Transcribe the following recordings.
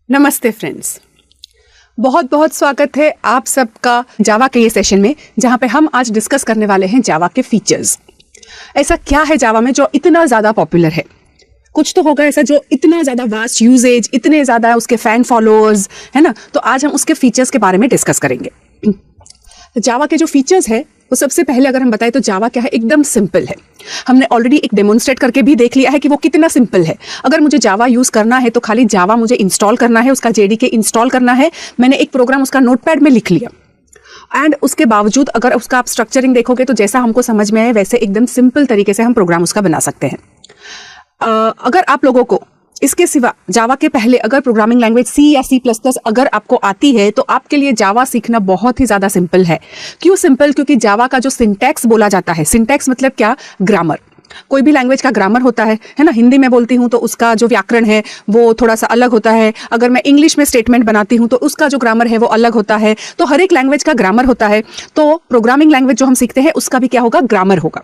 नमस्ते फ्रेंड्स, बहुत बहुत स्वागत है आप सबका जावा के ये सेशन में, जहाँ पे हम आज डिस्कस करने वाले हैं जावा के फीचर्स। ऐसा क्या है जावा में जो इतना ज़्यादा पॉपुलर है? कुछ तो होगा ऐसा जो इतना ज़्यादा वास्ट यूजेज, इतने ज़्यादा उसके फैन फॉलोअर्स, है ना। तो आज हम उसके फीचर्स के बारे में डिस्कस करेंगे। जावा के जो फीचर्स है वो सबसे पहले अगर हम बताएं तो जावा क्या है, एकदम सिंपल है। हमने ऑलरेडी एक डेमोन्स्ट्रेट करके भी देख लिया है कि वो कितना सिंपल है। अगर मुझे जावा यूज़ करना है तो खाली जावा मुझे इंस्टॉल करना है, उसका जेडीके इंस्टॉल करना है। मैंने एक प्रोग्राम उसका नोटपैड में लिख लिया एंड उसके बावजूद अगर उसका आप स्ट्रक्चरिंग देखोगे तो जैसा हमको समझ में आए वैसे एकदम सिंपल तरीके से हम प्रोग्राम उसका बना सकते हैं। अगर आप लोगों को इसके सिवा जावा के पहले अगर प्रोग्रामिंग लैंग्वेज सी या C++ अगर आपको आती है तो आपके लिए जावा सीखना बहुत ही ज़्यादा सिंपल है। क्यों सिंपल? क्योंकि जावा का जो सिंटैक्स बोला जाता है, सिंटैक्स मतलब क्या? ग्रामर। कोई भी लैंग्वेज का ग्रामर होता है ना। हिंदी में बोलती हूँ तो उसका जो व्याकरण है वो थोड़ा सा अलग होता है। अगर मैं इंग्लिश में स्टेटमेंट बनाती हूँ तो उसका जो ग्रामर है वो अलग होता है। तो हर एक लैंग्वेज का ग्रामर होता है। तो प्रोग्रामिंग लैंग्वेज जो हम सीखते हैं उसका भी क्या होगा? ग्रामर होगा।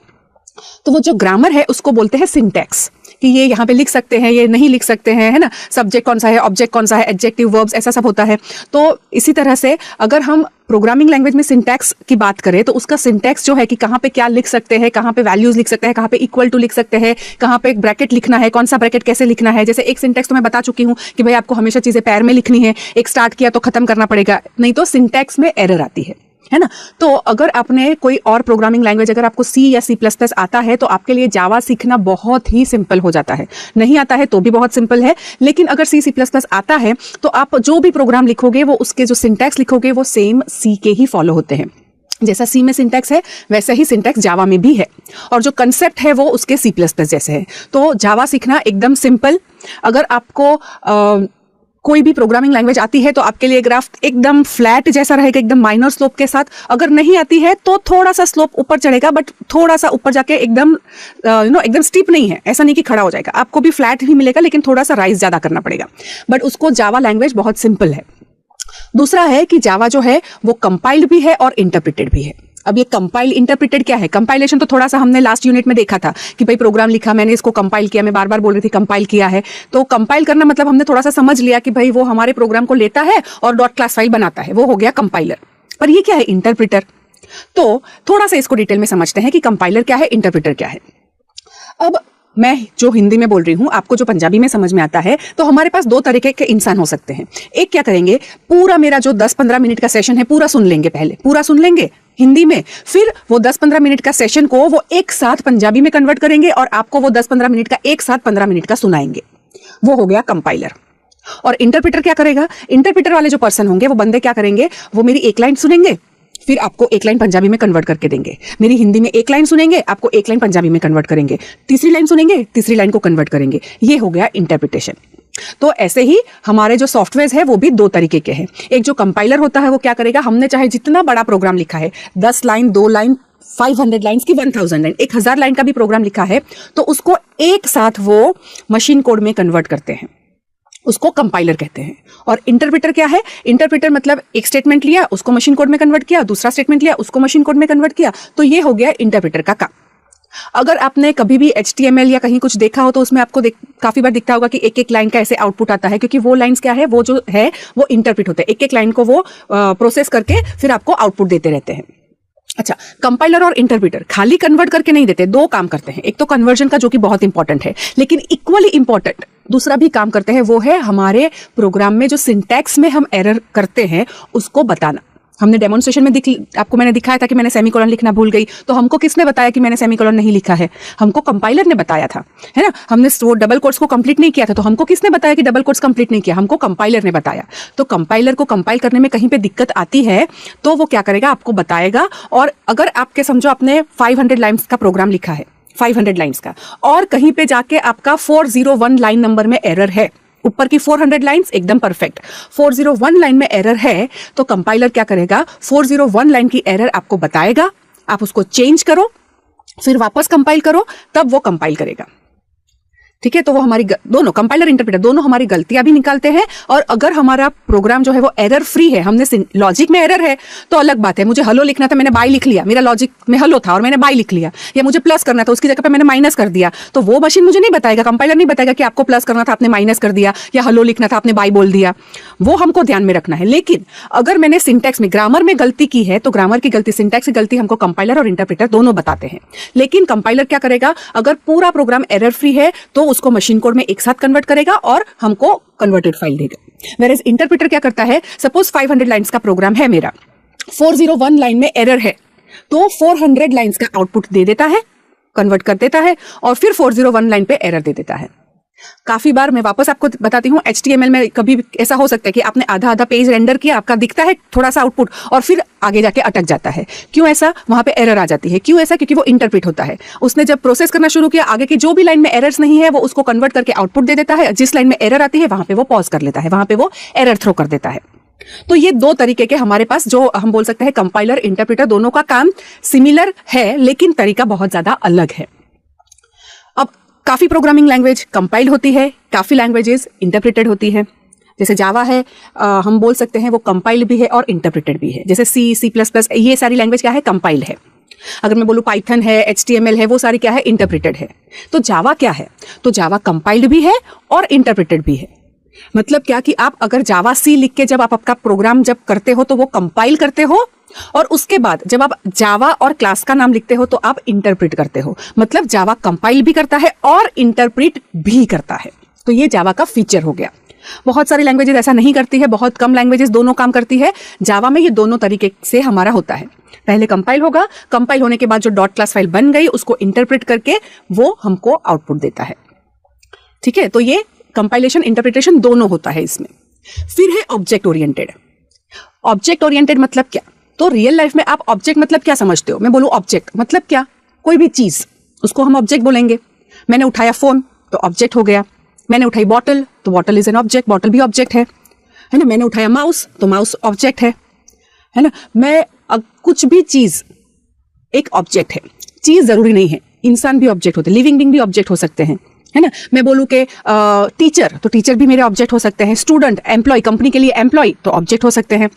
तो वो जो ग्रामर है उसको बोलते हैं सिंटैक्स, कि ये यहाँ पे लिख सकते हैं, ये नहीं लिख सकते हैं, है ना। सब्जेक्ट कौन सा है, ऑब्जेक्ट कौन सा है, एडजेक्टिव, वर्ब्स, ऐसा सब होता है। तो इसी तरह से अगर हम प्रोग्रामिंग लैंग्वेज में सिंटैक्स की बात करें तो उसका सिंटैक्स जो है कि कहाँ पे क्या लिख सकते हैं, कहाँ पे वैल्यूज लिख सकते हैं, कहाँ पे इक्वल टू लिख सकते हैं, कहाँ पे एक ब्रैकेट लिखना है, कौन सा ब्रैकेट कैसे लिखना है। जैसे एक सिंटैक्स तो मैं बता चुकी हूँ कि भाई आपको हमेशा चीजें पैर में लिखनी है, एक स्टार्ट किया तो खत्म करना पड़ेगा, नहीं तो सिंटैक्स में एरर आती है ना। तो अगर आपने कोई और प्रोग्रामिंग लैंग्वेज अगर आपको C या C++ आता है तो आपके लिए जावा सीखना बहुत ही सिंपल हो जाता है। नहीं आता है तो भी बहुत सिंपल है, लेकिन अगर C++ आता है तो आप जो भी प्रोग्राम लिखोगे वो उसके जो सिंटैक्स लिखोगे वो सेम C के ही फॉलो होते हैं। जैसा C में सिंटैक्स है वैसा ही सिंटैक्स जावा में भी है, और जो कंसेप्ट है वो उसके C++ जैसे है। तो जावा सीखना एकदम सिंपल। अगर आपको कोई भी प्रोग्रामिंग लैंग्वेज आती है तो आपके लिए ग्राफ एकदम फ्लैट जैसा रहेगा, एकदम माइनर स्लोप के साथ। अगर नहीं आती है तो थोड़ा सा स्लोप ऊपर चढ़ेगा, बट थोड़ा सा ऊपर जाके एकदम एकदम स्टीप नहीं है, ऐसा नहीं कि खड़ा हो जाएगा। आपको भी फ्लैट ही मिलेगा लेकिन थोड़ा सा राइज ज्यादा करना पड़ेगा। बट उसको जावा लैंग्वेज बहुत सिंपल है। दूसरा है कि जावा जो है वो कंपाइल्ड भी है और इंटरप्रिटेड भी है। अब ये कंपाइल इंटरप्रिटेड क्या है? कंपाइलेशन तो थोड़ा सा हमने लास्ट यूनिट में देखा था कि भाई प्रोग्राम लिखा, मैंने इसको कंपाइल किया। मैं बार बार बोल रही थी कंपाइल किया है। तो कंपाइल करना मतलब हमने थोड़ा सा समझ लिया कि भाई वो हमारे प्रोग्राम को लेता है और डॉट क्लास फाइल बनाता है, वो हो गया कंपाइलर। पर ये क्या है? इंटरप्रिटर। तो थोड़ा सा इसको डिटेल में समझते हैं कि कंपाइलर क्या है, इंटरप्रिटर क्या है। अब मैं जो हिंदी में बोल रही हूँ, आपको जो पंजाबी में समझ में आता है, तो हमारे पास दो तरीके के इंसान हो सकते हैं। एक क्या करेंगे, पूरा मेरा जो 10-15 मिनट का सेशन है पूरा सुन लेंगे, पहले पूरा सुन लेंगे हिंदी में, फिर वो 10-15 मिनट का सेशन को वो एक साथ पंजाबी में कन्वर्ट करेंगे और आपको वो 10-15 मिनट का एक साथ 15 मिनट का सुनाएंगे। वो हो गया कंपाइलर। और इंटरप्रिटर क्या करेगा? इंटरप्रिटर वाले जो पर्सन होंगे वो बंदे क्या करेंगे, वो मेरी एक लाइन सुनेंगे, फिर आपको एक लाइन पंजाबी में कन्वर्ट करके देंगे। मेरी हिंदी में एक लाइन सुनेंगे, आपको एक लाइन पंजाबी में कन्वर्ट करेंगे। तीसरी लाइन सुनेंगे, तीसरी लाइन को कन्वर्ट करेंगे। ये हो गया इंटरप्रिटेशन। तो ऐसे ही हमारे जो सॉफ्टवेयर है वो भी दो तरीके के हैं। एक जो कंपाइलर होता है वो क्या करेगा, हमने चाहे जितना बड़ा प्रोग्राम लिखा है, 10 लाइन, 2 लाइन, 500 लाइन्स की 1000 लाइन, 1000 लाइन का भी प्रोग्राम लिखा है तो उसको एक साथ वो मशीन कोड में कन्वर्ट करते हैं, उसको कंपाइलर कहते हैं। और इंटरप्रिटर क्या है? इंटरप्रिटर मतलब एक स्टेटमेंट लिया, उसको मशीन कोड में कन्वर्ट किया, दूसरा स्टेटमेंट लिया, उसको मशीन कोड में कन्वर्ट किया। तो ये हो गया इंटरप्रिटर का काम। अगर आपने कभी भी HTML या कहीं कुछ देखा हो तो उसमें आपको काफी बार दिखता होगा कि एक एक लाइन का ऐसे आउटपुट आता है, क्योंकि वो लाइंस क्या है, वो जो है वो इंटरप्रिट होते हैं। एक एक लाइन को वो प्रोसेस करके फिर आपको आउटपुट देते रहते हैं। अच्छा, कंपाइलर और इंटरप्रिटर खाली कन्वर्ट करके नहीं देते, दो काम करते हैं। एक तो कन्वर्जन का जो कि बहुत इंपॉर्टेंट है, लेकिन इक्वली इंपॉर्टेंट दूसरा भी काम करते हैं, वो है हमारे प्रोग्राम में जो सिंटैक्स में हम एरर करते हैं उसको बताना। हमने डेमोन्स्ट्रेशन में आपको मैंने दिखाया था कि मैंने सेमीकोलन लिखना भूल गई, तो हमको किसने बताया कि मैंने सेमीकोलन नहीं लिखा है? हमको कंपाइलर ने बताया था, है ना। हमने डबल कोट्स को कंप्लीट नहीं किया था, तो हमको किसने बताया कि डबल कोट्स कंप्लीट नहीं किया? हमको कंपाइलर ने बताया। तो कंपाइलर को कंपाइल करने में कहीं पे दिक्कत आती है तो वो क्या करेगा, आपको बताएगा। और अगर आपके समझो आपने 500 लाइन्स का प्रोग्राम लिखा है, 500 लाइन्स का, और कहीं पे जाके आपका 401 लाइन नंबर में एरर है, ऊपर की 400 लाइन्स एकदम परफेक्ट, 401 लाइन में एरर है, तो कंपाइलर क्या करेगा, 401 लाइन की एरर आपको बताएगा, आप उसको चेंज करो, फिर वापस कंपाइल करो, तब वो कंपाइल करेगा। ठीक है, तो वो हमारी दोनों कंपाइलर इंटरप्रेटर दोनों हमारी गलतियां भी निकालते हैं। और अगर हमारा प्रोग्राम जो है वो एरर फ्री है, हमने लॉजिक में एरर है तो अलग बात है। मुझे हलो लिखना था, मैंने बाई लिख लिया, मेरा लॉजिक में हलो था और मैंने बाई लिख लिया, या मुझे प्लस करना था उसकी जगह पे मैंने माइनस कर दिया, तो वो मशीन मुझे नहीं बताएगा, कंपाइलर नहीं बताएगा कि आपको प्लस करना था आपने माइनस कर दिया, या हलो लिखना था आपने बाई बोल दिया। वो हमको ध्यान में रखना है। लेकिन अगर मैंने सिंटैक्स में ग्रामर में गलती की है तो ग्रामर की गलती, सिंटैक्स की गलती हमको कंपाइलर और इंटरप्रेटर दोनों बताते हैं। लेकिन कंपाइलर क्या करेगा, अगर पूरा प्रोग्राम एरर फ्री है तो उसको मशीन कोड में एक साथ कन्वर्ट करेगा और हमको कन्वर्टेड फाइल देगा। वेयर इंटरप्रेटर क्या करता है, सपोज 500 लाइन्स का प्रोग्राम है मेरा, 401 लाइन में एरर है तो 400 लाइन्स का आउटपुट दे देता है, कन्वर्ट कर देता है और फिर 401 लाइन पे एरर दे देता है। काफी बार मैं वापस आपको बताती हूँ, HTML में कभी ऐसा हो सकता है कि आपने आधा आधा पेज रेंडर किया, आपका दिखता है थोड़ा सा आउटपुट और फिर आगे जाके अटक जाता है। क्यों ऐसा, वहां पे एरर आ जाती है। क्यों ऐसा, क्योंकि वो इंटरप्रेट होता है। उसने जब प्रोसेस करना शुरू किया, आगे की जो भी लाइन में एरर्स नहीं है वो उसको कन्वर्ट करके आउटपुट दे देता है। जिस लाइन में एरर आती है वहां पे वो पॉज कर लेता है, वहां पे वो एरर थ्रो कर देता है। तो ये दो तरीके के हमारे पास, जो हम बोल सकते हैं कंपाइलर इंटरप्रेटर, दोनों का काम सिमिलर है लेकिन तरीका बहुत ज्यादा अलग है। अब काफी प्रोग्रामिंग लैंग्वेज कंपाइल होती है, काफी लैंग्वेजेस इंटरप्रेटेड होती है। जैसे जावा है, हम बोल सकते हैं वो कंपाइल भी है और इंटरप्रेटेड भी है। जैसे C++, ये सारी लैंग्वेज क्या है, कंपाइल है। अगर मैं बोलूँ पाइथन है, HTML है, वो सारी क्या है, इंटरप्रेटेड है। तो जावा क्या है, तो जावा कंपाइल्ड भी है और इंटरप्रेटेड भी है। मतलब क्या कि आप अगर जावा C लिख के जब आप आपका प्रोग्राम जब करते हो तो वो कंपाइल करते हो, और उसके बाद जब आप जावा और क्लास का नाम लिखते हो तो आप इंटरप्रेट करते हो। मतलब जावा कंपाइल भी करता है और इंटरप्रेट भी करता है। तो ये जावा का फीचर हो गया। बहुत सारी लैंग्वेजेस ऐसा नहीं करती है, बहुत कम लैंग्वेजेस दोनों काम करती है। जावा में ये दोनों तरीके से हमारा होता है। पहले कंपाइल होगा, कंपाइल होने के बाद जो डॉट क्लास फाइल बन गई उसको इंटरप्रेट करके वो हमको आउटपुट देता है। ठीक है, तो ये कंपाइलेशन इंटरप्रिटेशन दोनों होता है इसमें। फिर है ऑब्जेक्ट ओरिएंटेड। ऑब्जेक्ट ओरिएंटेड मतलब क्या, तो रियल लाइफ में आप ऑब्जेक्ट मतलब क्या समझते हो। मैं बोलूं ऑब्जेक्ट मतलब क्या, कोई भी चीज, उसको हम ऑब्जेक्ट बोलेंगे। मैंने उठाया फोन तो ऑब्जेक्ट हो गया। मैंने उठाई बॉटल तो bottle is an object, bottle भी ऑब्जेक्ट है ना। मैंने उठाया माउस तो माउस ऑब्जेक्ट है ना। मैं कुछ भी चीज एक ऑब्जेक्ट है। चीज जरूरी नहीं है, इंसान भी ऑब्जेक्ट होते हैं, लिविंग बीइंग भी ऑब्जेक्ट हो सकते हैं, है ना। मैं बोलूं कि टीचर तो टीचर भी मेरे ऑब्जेक्ट हो सकते हैं। स्टूडेंट, एम्प्लॉय, कंपनी के लिए एम्प्लॉय तो ऑब्जेक्ट हो सकते हैं।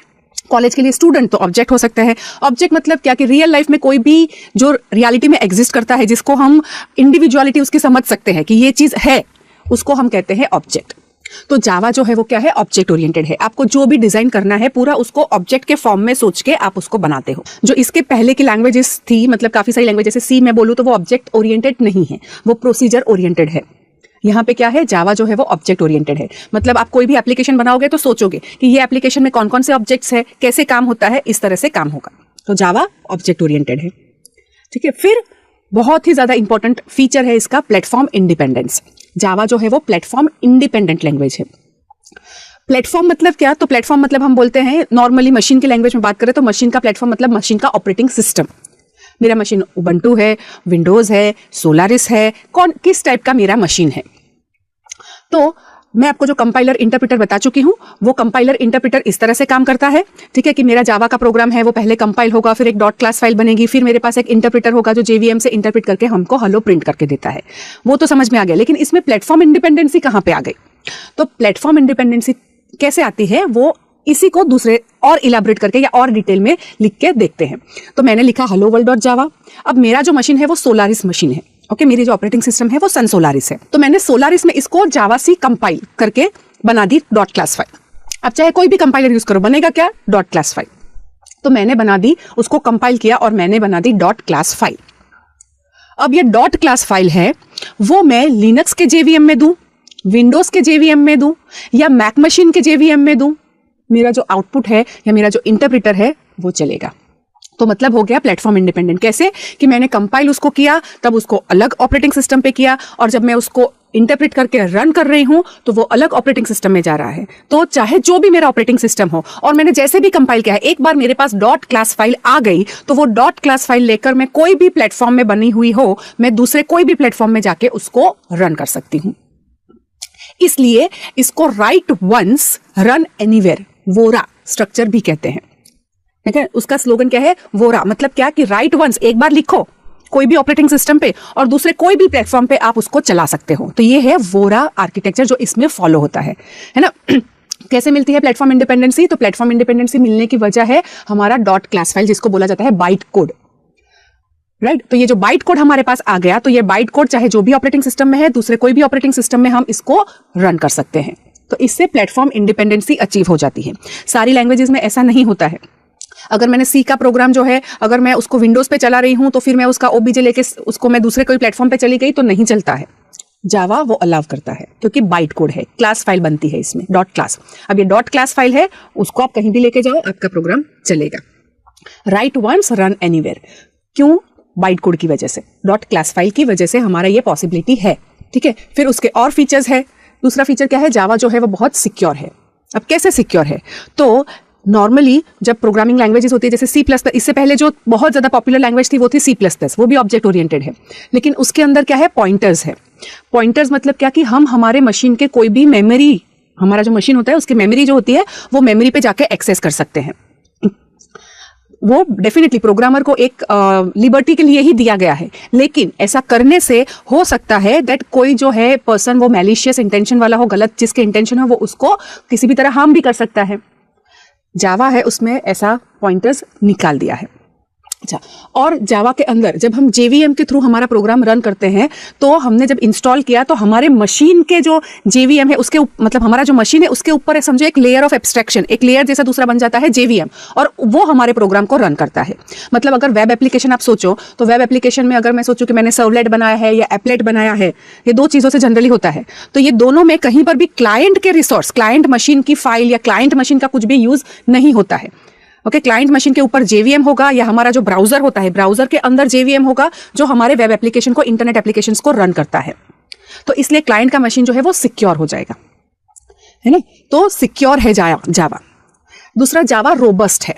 कॉलेज के लिए स्टूडेंट तो ऑब्जेक्ट हो सकते हैं। ऑब्जेक्ट मतलब क्या कि रियल लाइफ में कोई भी जो रियलिटी में एग्जिस्ट करता है, जिसको हम इंडिविजुअलिटी उसकी समझ सकते हैं कि ये चीज है, उसको हम कहते हैं ऑब्जेक्ट। तो जावा जो है वो क्या है, ऑब्जेक्ट ओरिएंटेड है। आपको जो भी डिजाइन करना है पूरा उसको ऑब्जेक्ट के फॉर्म में सोच के आप उसको बनाते हो। जो इसके पहले की लैंग्वेजेस थी, मतलब काफी सारी लैंग्वेज, जैसे सी में बोलूं तो वो ऑब्जेक्ट ओरिएंटेड नहीं है, वो प्रोसीजर ओरिएंटेड है। यहाँ पे क्या है, जावा जो है वो ऑब्जेक्ट ओरिएंटेड है। मतलब आप कोई भी एप्लीकेशन बनाओगे तो सोचोगे कि ये एप्लीकेशन में कौन कौन से ऑब्जेक्ट्स है, कैसे काम होता है, इस तरह से काम होगा। तो जावा ऑब्जेक्ट ओरिएंटेड है। ठीक है, फिर बहुत ही ज्यादा इंपॉर्टेंट फीचर है इसका प्लेटफॉर्म इंडिपेंडेंस। जावा जो है वो प्लेटफॉर्म इंडिपेंडेंट लैंग्वेज है। प्लेटफॉर्म मतलब क्या, तो प्लेटफॉर्म मतलब हम बोलते हैं नॉर्मली मशीन की लैंग्वेज में बात करें तो मशीन का प्लेटफॉर्म मतलब मशीन का ऑपरेटिंग सिस्टम। मेरा मशीन उबंटू है, विंडोज है, सोलारिस है, किस टाइप का मेरा मशीन है। तो मैं आपको जो कंपाइलर इंटरप्रेटर बता चुकी हूं, वो कंपाइलर इंटरप्रेटर इस तरह से काम करता है। ठीक है, कि मेरा जावा का प्रोग्राम है वो पहले कंपाइल होगा, फिर एक डॉट क्लास फाइल बनेगी, फिर मेरे पास एक इंटरप्रेटर होगा जो JVM से इंटरप्रेट करके हमको हेलो प्रिंट करके देता है। वो तो समझ में आ गया, लेकिन इसमें प्लेटफॉर्म इंडिपेंडेंसी कहां पे आ गई। तो प्लेटफॉर्म इंडिपेंडेंसी कैसे आती है, वो इसी को दूसरे और इलाबरेट करके या और डिटेल में लिख के देखते हैं। तो मैंने लिखा हेलो वर्ल्ड डॉट जावा। अब मेरा जो मशीन है वो सोलारिस मशीन है। ओके, मेरी जो ऑपरेटिंग सिस्टम है वो सन सोलारिस है। तो मैंने सोलारिस में इसको जावा सी कंपाइल करके बना दी डॉट क्लास फाइल। अब चाहे कोई भी कंपाइलर यूज करो, बनेगा क्या, डॉट क्लास फाइल। तो मैंने बना दी, उसको कंपाइल किया और मैंने बना दी डॉट क्लास फाइल। अब ये डॉट क्लास फाइल है वो मैं लिनक्स के JVM में दूं, विंडोज के JVM में दूं या मैक मशीन के JVM में दूं, मेरा जो आउटपुट है या मेरा जो इंटरप्रेटर है वो चलेगा। तो मतलब हो गया प्लेटफॉर्म इंडिपेंडेंट। कैसे कि मैंने कंपाइल उसको किया, तब उसको अलग ऑपरेटिंग सिस्टम पे किया, और जब मैं उसको इंटरप्रेट करके रन कर रही हूं तो वो अलग ऑपरेटिंग सिस्टम में जा रहा है। तो चाहे जो भी मेरा ऑपरेटिंग सिस्टम हो, और मैंने जैसे भी कंपाइल किया है, एक बार मेरे पास डॉट क्लास फाइल आ गई तो वो डॉट क्लास फाइल लेकर मैं कोई भी प्लेटफॉर्म में बनी हुई हो, मैं दूसरे कोई भी प्लेटफॉर्म में जाके उसको रन कर सकती हूं। इसलिए इसको राइट वंस रन एनीवेयर, वोरा स्ट्रक्चर भी कहते हैं। ठीक है, उसका स्लोगन क्या है, वोरा। मतलब क्या कि राइट वंस, एक बार लिखो कोई भी ऑपरेटिंग सिस्टम पे और दूसरे कोई भी प्लेटफॉर्म पे आप उसको चला सकते हो। तो ये है वोरा आर्किटेक्चर जो इसमें फॉलो होता है ना। कैसे मिलती है प्लेटफॉर्म इंडिपेंडेंसी? तो प्लेटफॉर्म इंडिपेंडेंसी मिलने की वजह है हमारा डॉट क्लास फाइल, जिसको बोला जाता है बाइट कोड, राइट। तो ये जो बाइट कोड हमारे पास आ गया, तो ये बाइट कोड चाहे जो भी ऑपरेटिंग सिस्टम में है, दूसरे कोई भी ऑपरेटिंग सिस्टम में हम इसको रन कर सकते हैं। तो इससे प्लेटफॉर्म इंडिपेंडेंसी अचीव हो जाती है। सारी लैंग्वेजेस में ऐसा नहीं होता है। अगर मैंने सी का प्रोग्राम जो है, अगर मैं उसको विंडोज पे चला रही हूं तो फिर मैं उसका ओबीजे लेके उसको मैं दूसरे कोई प्लेटफॉर्म पे चली गई तो नहीं चलता है। जावा वो अलाउ करता है क्योंकि बाइट कोड है, क्लास फाइल बनती है इसमें, डॉट क्लास। अब ये डॉट क्लास फाइल है, उसको आप कहीं भी लेके जाओ, आपका प्रोग्राम चलेगा। Write once run anywhere. क्यों? बाइट कोड की वजह से, डॉट क्लास फाइल की वजह से हमारा ये पॉसिबिलिटी है, ठीक है। फिर उसके और फीचर्स है। दूसरा फीचर क्या है? जावा जो है वो बहुत सिक्योर है। अब कैसे सिक्योर है? तो नॉर्मली जब प्रोग्रामिंग लैंग्वेजेस होती है जैसे सी प्लस प्लस, इससे पहले जो बहुत ज्यादा पॉपुलर लैंग्वेज थी वो थी सी प्लस प्लस, वो भी ऑब्जेक्ट ओरिएंटेड है, लेकिन उसके अंदर क्या है? पॉइंटर्स है। पॉइंटर्स मतलब क्या कि हम हमारे मशीन के कोई भी मेमोरी, हमारा जो मशीन होता है उसकी मेमोरी जो होती है वो मेमोरी पे जाके एक्सेस कर सकते हैं। वो डेफिनेटली प्रोग्रामर को एक लिबर्टी के लिए ही दिया गया है, लेकिन ऐसा करने से हो सकता है दैट कोई जो है पर्सन वो मैलिशियस इंटेंशन वाला हो, गलत जिसके इंटेंशन हो वो उसको किसी भी तरह हार्म भी कर सकता है। जावा है उसमें ऐसा पॉइंटर्स निकाल दिया है। अच्छा, और जावा के अंदर जब हम JVM के थ्रू हमारा प्रोग्राम रन करते हैं तो हमने जब इंस्टॉल किया तो हमारे मशीन के जो JVM है उसके मतलब हमारा जो मशीन है उसके ऊपर समझो एक लेयर ऑफ एब्स्ट्रैक्शन, एक लेयर जैसा दूसरा बन जाता है JVM, और वो हमारे प्रोग्राम को रन करता है। मतलब अगर वेब एप्लीकेशन आप सोचो तो वेब एप्लीकेशन में अगर मैं सोचूं कि मैंने सर्वलेट बनाया है या एप्लेट बनाया है, ये दो चीजों से जनरली होता है, तो ये दोनों में कहीं पर भी क्लाइंट के रिसोर्स, क्लाइंट मशीन की फाइल या क्लाइंट मशीन का कुछ भी यूज नहीं होता है। ओके, क्लाइंट मशीन के ऊपर JVM होगा या हमारा जो ब्राउजर होता है, ब्राउजर के अंदर JVM होगा जो हमारे वेब एप्लीकेशन को, इंटरनेट एप्लीकेशंस को रन करता है। तो इसलिए क्लाइंट का मशीन जो है वो सिक्योर हो जाएगा, है ना। तो सिक्योर है जावा। दूसरा, जावा रोबस्ट है।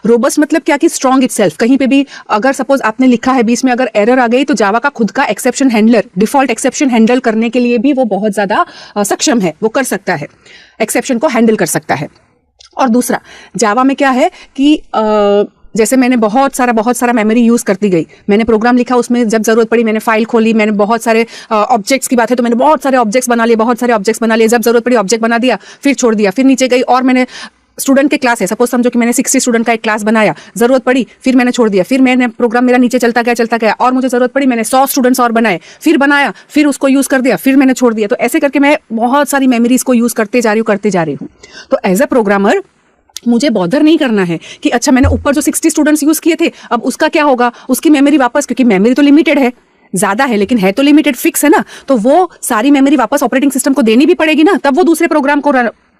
रोबस्ट मतलब क्या कि स्ट्रॉन्ग इटसेल्फ। कहीं पे भी अगर सपोज आपने लिखा है, बीच में अगर एरर आ गई तो जावा का खुद का exception handler, default exception handle करने के लिए भी वो बहुत ज्यादा सक्षम है, वो कर सकता है, एक्सेप्शन को हैंडल कर सकता है। और दूसरा, जावा में क्या है कि जैसे मैंने बहुत सारा मेमोरी यूज करती गई, मैंने प्रोग्राम लिखा, उसमें जब जरूरत पड़ी मैंने फाइल खोली, मैंने बहुत सारे ऑब्जेक्ट्स की बात है तो मैंने बहुत सारे ऑब्जेक्ट्स बना लिए, जब जरूरत पड़ी ऑब्जेक्ट बना दिया, फिर छोड़ दिया, फिर नीचे गई और मैंने स्टूडेंट के क्लास है, सपोज समझो कि मैंने 60 स्टूडेंट का एक क्लास बनाया, जरूरत पड़ी फिर मैंने छोड़ दिया, फिर मैंने प्रोग्राम मेरा नीचे चलता गया और मुझे जरूरत पड़ी मैंने 100 स्टूडेंट्स और बनाए, फिर बनाया, फिर उसको यूज कर दिया, फिर मैंने छोड़ दिया। तो ऐसे करके मैं बहुत सारी मेमोरीज को यूज करते जा रही हूँ। तो एज अ प्रोग्रामर मुझे बॉदर नहीं करना है कि अच्छा मैंने ऊपर जो 60 स्टूडेंट्स यूज किए थे अब उसका क्या होगा, उसकी मेमोरी वापस, क्योंकि मेमोरी तो लिमिटेड है, ज्यादा है लेकिन है तो लिमिटेड, फिक्स है ना, तो वो सारी मेमोरी वापस ऑपरेटिंग सिस्टम को देनी भी पड़ेगी ना, तब वो दूसरे प्रोग्राम को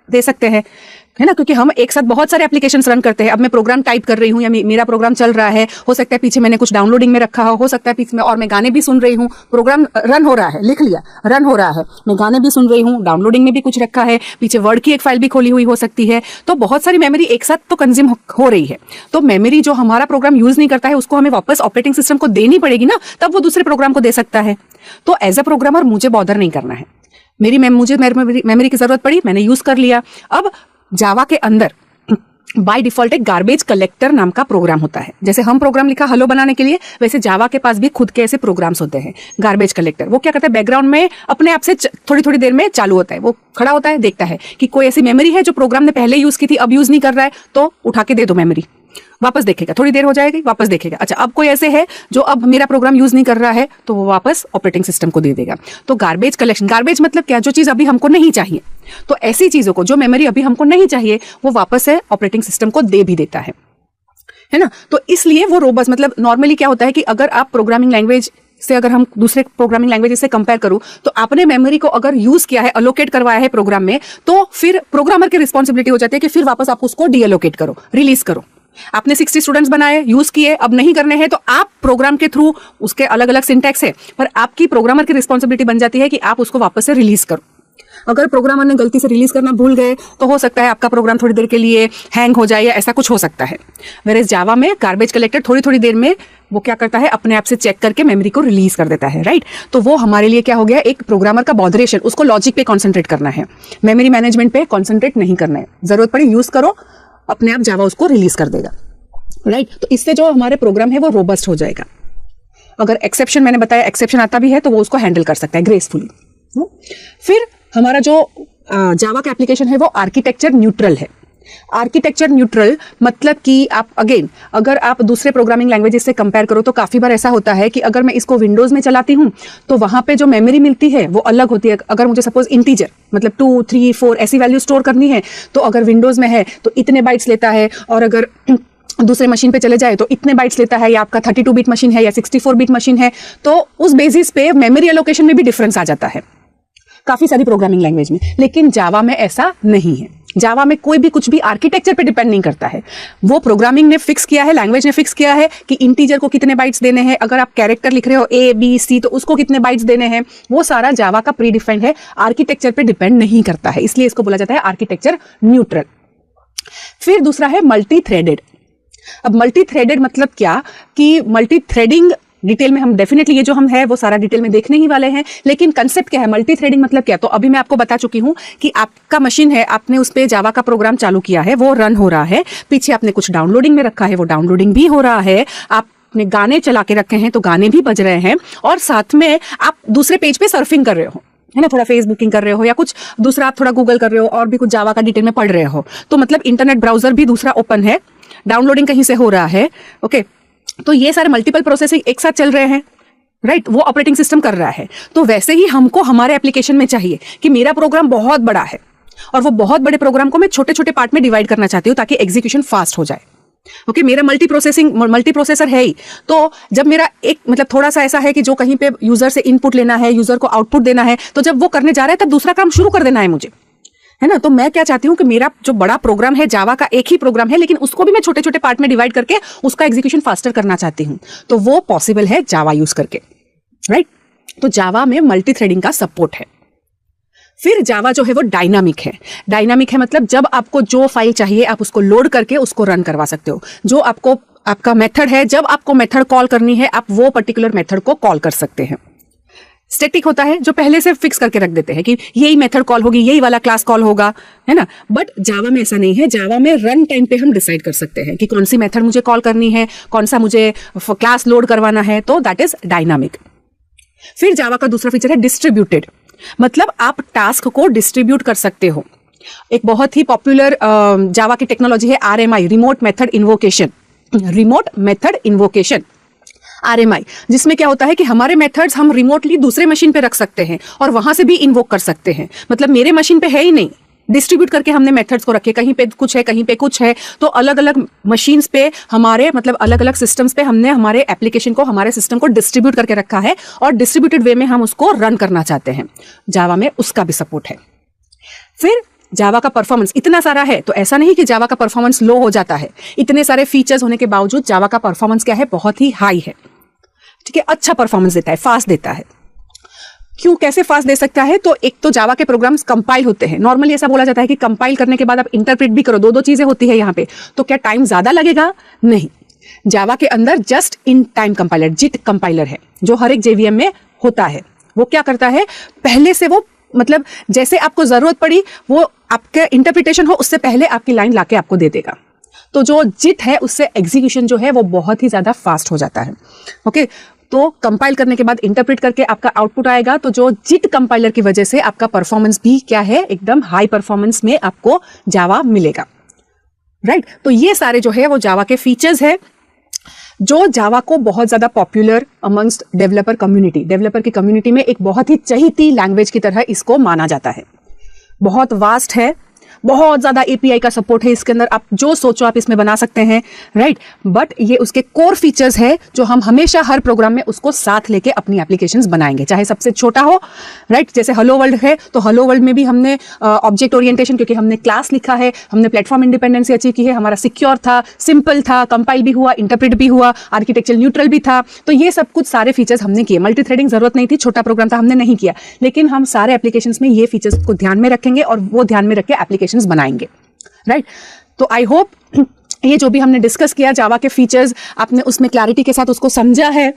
दे सकते हैं, है ना। क्योंकि हम एक साथ बहुत सारे एप्लीकेशंस रन करते हैं। अब मैं प्रोग्राम टाइप कर रही हूँ या मेरा प्रोग्राम चल रहा है, हो सकता है पीछे मैंने कुछ डाउनलोडिंग में रखा हो सकता है पीछे में, और मैं गाने भी सुन रही हूँ, प्रोग्राम रन हो रहा है, लिख लिया, रन हो रहा है, मैं गाने भी सुन रही हूँ, डाउनलोडिंग में भी कुछ रखा है, पीछे वर्ड की एक फाइल भी खोली हुई हो सकती है, तो बहुत सारी मेमोरी एक साथ तो कंज्यूम हो रही है। तो मेमोरी जो हमारा प्रोग्राम यूज नहीं करता है उसको हमें वापस ऑपरेटिंग सिस्टम को देनी पड़ेगी ना, तब वो दूसरे प्रोग्राम को दे सकता है। तो एज अ प्रोग्रामर मुझे बॉदर नहीं करना है, मुझे मेमोरी की जरूरत पड़ी, मैंने यूज कर लिया। अब जावा के अंदर बाय डिफॉल्ट एक गार्बेज कलेक्टर नाम का प्रोग्राम होता है। जैसे हम प्रोग्राम लिखा हेलो बनाने के लिए, वैसे जावा के पास भी खुद के ऐसे प्रोग्राम्स होते हैं गार्बेज कलेक्टर। वो क्या करता है, बैकग्राउंड में अपने आप से थोड़ी देर में चालू होता है, वो खड़ा होता है, देखता है कि कोई ऐसी मेमोरी है जो प्रोग्राम ने पहले यूज की थी अब यूज नहीं कर रहा है, तो उठा के दे दो मेमोरी, वापस देखेगा, थोड़ी देर हो जाएगी वापस देखेगा, अच्छा अब कोई ऐसे है जो अब मेरा प्रोग्राम यूज नहीं कर रहा है तो वो वापस ऑपरेटिंग सिस्टम को दे देगा। तो गार्बेज कलेक्शन, गार्बेज मतलब क्या, जो चीज अभी हमको नहीं चाहिए, तो ऐसी चीजों को, जो मेमोरी अभी हमको नहीं चाहिए वो वापस से ऑपरेटिंग सिस्टम को दे भी देता है ना। तो इसलिए वो रोबस्ट, मतलब नॉर्मली क्या होता है कि अगर आप प्रोग्रामिंग लैंग्वेज से, अगर हम दूसरे प्रोग्रामिंग लैंग्वेज से कंपेयर करूं तो आपने मेमोरी को अगर यूज किया है, अलोकेट करवाया है प्रोग्राम में, तो फिर प्रोग्रामर की रिस्पॉन्सिबिलिटी हो जाती है कि फिर वापस आप उसको डीएलोकेट करो, रिलीज करो। आपने 60 स्टूडेंट्स बनाए, यूज किए, अब नहीं करने हैं, तो आप प्रोग्राम के थ्रू, उसके अलग अलग सिंटैक्स है, पर आपकी प्रोग्रामर की रिस्पॉन्सिबिलिटी बन जाती है कि आप उसको वापस से रिलीज करो। अगर प्रोग्रामर ने गलती से रिलीज करना भूल गए तो हो सकता है आपका प्रोग्राम थोड़ी देर के लिए हैंग हो जाए या ऐसा कुछ हो सकता है। वेयरएज जावा में गार्बेज कलेक्टर थोड़ी देर में वो क्या करता है, अपने आप से चेक करके मेमोरी को रिलीज कर देता है, राइट। तो वो हमारे लिए क्या हो गया, एक प्रोग्रामर का बॉदरेशन, उसको लॉजिक पे कॉन्सेंट्रेट करना है, मेमोरी मैनेजमेंट पे कॉन्सेंट्रेट नहीं करना है। जरूरत पड़ी यूज करो, अपने आप जावा उसको रिलीज कर देगा, राइट। तो इससे जो हमारे प्रोग्राम है वो रोबस्ट हो जाएगा। अगर एक्सेप्शन मैंने बताया एक्सेप्शन आता भी है तो वो उसको हैंडल कर सकता है ग्रेसफुली। फिर हमारा जो जावा का एप्लीकेशन है वो आर्किटेक्चर न्यूट्रल है। आर्किटेक्चर न्यूट्रल मतलब कि आप अगेन अगर आप दूसरे प्रोग्रामिंग लैंग्वेजेस से कंपेयर करो तो काफी बार ऐसा होता है कि अगर मैं इसको विंडोज में चलाती हूँ तो वहां पे जो मेमोरी मिलती है वो अलग होती है। अगर मुझे सपोज इंटीजर मतलब 2, 3, 4 ऐसी वैल्यू स्टोर करनी है तो अगर विंडोज में है तो इतने बाइट्स लेता है, और अगर दूसरे मशीन पे चले जाए तो इतने बाइट्स लेता है, या आपका 32 बिट मशीन है या 64 बिट मशीन है, तो उस बेसिस पे मेमोरी एलोकेशन में भी डिफरेंस आ जाता है काफी सारी प्रोग्रामिंग लैंग्वेज में। लेकिन जावा में ऐसा नहीं है। जावा में कोई भी कुछ भी आर्किटेक्चर पे डिपेंड नहीं करता है। वो प्रोग्रामिंग ने फिक्स किया है, लैंग्वेज ने फिक्स किया है कि इंटीजर को कितने बाइट्स देने हैं, अगर आप कैरेक्टर लिख रहे हो A, B, C तो उसको कितने बाइट्स देने हैं, वो सारा जावा का प्री डिफाइंड है, आर्किटेक्चर पे डिपेंड नहीं करता है, इसलिए इसको बोला जाता है आर्किटेक्चर न्यूट्रल। फिर दूसरा है मल्टी थ्रेडेड। अब मल्टी थ्रेडेड मतलब क्या कि मल्टी थ्रेडिंग डिटेल में हम डेफिनेटली ये जो हम है वो सारा डिटेल में देखने ही वाले हैं, लेकिन कंसेप्ट क्या है, मल्टी थ्रेडिंग मतलब क्या। तो अभी मैं आपको बता चुकी हूं कि आपका मशीन है, आपने उस पे जावा का प्रोग्राम चालू किया है, वो रन हो रहा है, पीछे आपने कुछ डाउनलोडिंग में रखा है, वो डाउनलोडिंग भी हो रहा है, आपने गाने चला के रखे हैं तो गाने भी बज रहे हैं, और साथ में आप दूसरे पेज पे सर्फिंग कर रहे हो, है ना, थोड़ा फेसबुकिंग कर रहे हो या कुछ दूसरा आप थोड़ा गूगल कर रहे हो और भी कुछ जावा का डिटेल में पढ़ रहे हो, तो मतलब इंटरनेट ब्राउजर भी दूसरा ओपन है, डाउनलोडिंग कहीं से हो रहा है। ओके, तो ये सारे मल्टीपल प्रोसेसिंग एक साथ चल रहे हैं, राइट, वो ऑपरेटिंग सिस्टम कर रहा है। तो वैसे ही हमको हमारे एप्लीकेशन में चाहिए कि मेरा प्रोग्राम बहुत बड़ा है और वो बहुत बड़े प्रोग्राम को मैं छोटे छोटे पार्ट में डिवाइड करना चाहती हूँ ताकि एग्जीक्यूशन फास्ट हो जाए। ओके, मेरा मल्टी प्रोसेसर है ही, तो जब मेरा एक मतलब थोड़ा सा ऐसा है कि जो कहीं पे यूजर से इनपुट लेना है, यूजर को आउटपुट देना है, तो जब वो करने जा रहा है तब दूसरा काम शुरू कर देना है मुझे, है ना। तो मैं क्या चाहती हूँ कि मेरा जो बड़ा प्रोग्राम है, जावा का एक ही प्रोग्राम है, लेकिन उसको भी मैं छोटे छोटे पार्ट में डिवाइड करके उसका एग्जीक्यूशन फास्टर करना चाहती हूँ, तो वो पॉसिबल है जावा यूज करके, राइट। तो जावा में मल्टी थ्रेडिंग का सपोर्ट है। फिर जावा जो है वो डायनामिक है। डायनामिक है मतलब जब आपको जो फाइल चाहिए आप उसको लोड करके उसको रन करवा सकते हो। जो आपको आपका मेथड है, जब आपको मेथड कॉल करनी है आप वो पर्टिकुलर मेथड को कॉल कर सकते हैं। स्टैटिक होता है जो पहले से फिक्स करके रख देते हैं कि यही मेथड कॉल होगी, यही वाला क्लास कॉल होगा, है ना। बट जावा में ऐसा नहीं है। जावा में रन टाइम पे हम डिसाइड कर सकते हैं कि कौन सी मेथड मुझे कॉल करनी है, कौन सा मुझे क्लास लोड करवाना है, तो दैट इज डायनामिक। फिर जावा का दूसरा फीचर है डिस्ट्रीब्यूटेड, मतलब आप टास्क को डिस्ट्रीब्यूट कर सकते हो। एक बहुत ही पॉपुलर जावा की टेक्नोलॉजी है RMI, remote method invocation. Remote method invocation RMI, जिसमें क्या होता है कि हमारे मेथड्स हम रिमोटली दूसरे मशीन पे रख सकते हैं और वहां से भी इन्वोक कर सकते हैं। मतलब मेरे मशीन पे है ही नहीं, डिस्ट्रीब्यूट करके हमने मेथड्स को रखे, कहीं पे कुछ है कहीं पे कुछ है, तो अलग अलग मशीन्स पे हमारे मतलब अलग अलग सिस्टम्स पे हमने हमारे एप्लीकेशन को, हमारे सिस्टम को डिस्ट्रीब्यूट करके रखा है और डिस्ट्रीब्यूटेड वे में हम उसको रन करना चाहते हैं। जावा में उसका भी सपोर्ट है। फिर जावा का परफॉर्मेंस इतना सारा है तो ऐसा नहीं कि जावा का परफॉर्मेंस लो हो जाता है। इतने सारे फीचर्स होने के बावजूद जावा का परफॉर्मेंस क्या है, बहुत ही हाई है, ठीक है, अच्छा परफॉर्मेंस देता है, फास्ट देता है। क्यों, कैसे फास्ट दे सकता है, तो एक तो जावा के प्रोग्राम्स कंपाइल होते हैं। नॉर्मली ऐसा बोला जाता है कि कंपाइल करने के बाद आप इंटरप्रेट भी करो, दो चीजें होती है यहाँ पे, तो क्या टाइम ज्यादा लगेगा? नहीं, जावा के अंदर just in time compiler, JIT compiler है जो हर एक JVM में होता है। वो क्या करता है, पहले से वो मतलब जैसे आपको जरूरत पड़ी वो आपका इंटरप्रिटेशन हो उससे पहले आपकी लाइन लाके आपको दे देगा। तो जो जिट है उससे एग्जीक्यूशन जो है वो बहुत ही ज्यादा फास्ट हो जाता है। ओके, तो कंपाइल करने के बाद इंटरप्रेट करके आपका आउटपुट आएगा, तो जो जिट कंपाइलर की वजह से आपका परफॉर्मेंस भी क्या है, एकदम हाई परफॉर्मेंस में आपको जावा मिलेगा, राइट। तो ये सारे जो है वो जावा के फीचर्स है जो जावा को बहुत ज्यादा popular amongst developer community, developer की कम्युनिटी में एक बहुत ही चहीती लैंग्वेज की तरह इसको माना जाता है। बहुत वास्ट है, बहुत ज्यादा API का सपोर्ट है इसके अंदर, आप जो सोचो आप इसमें बना सकते हैं, राइट। बट ये उसके कोर फीचर्स है जो हम हमेशा हर प्रोग्राम में उसको साथ लेके अपनी एप्लीकेशंस बनाएंगे, चाहे सबसे छोटा हो, राइट। जैसे हेलो वर्ल्ड है तो हेलो वर्ल्ड में भी हमने ऑब्जेक्ट ओरिएंटेशन, क्योंकि हमने क्लास लिखा है, हमने प्लेटफॉर्म इंडिपेंडेंसी अचीव की है, हमारा सिक्योर था, सिंपल था, कंपाइल भी हुआ, इंटरप्रेट भी हुआ, आर्किटेक्चर न्यूट्रल भी था। तो ये सब कुछ सारे फीचर्स हमने किए। मल्टी थ्रेडिंग जरूरत नहीं थी, छोटा प्रोग्राम था, हमने नहीं किया, लेकिन हम सारे एप्लीकेशंस में ये फीचर्स को ध्यान में रखेंगे और वो ध्यान में रख के एप्लीकेशंस बनाएंगे, राइट। तो आई होप ये जो भी हमने डिस्कस किया जावा के फीचर्स, आपने उसमें क्लैरिटी के साथ उसको समझा है।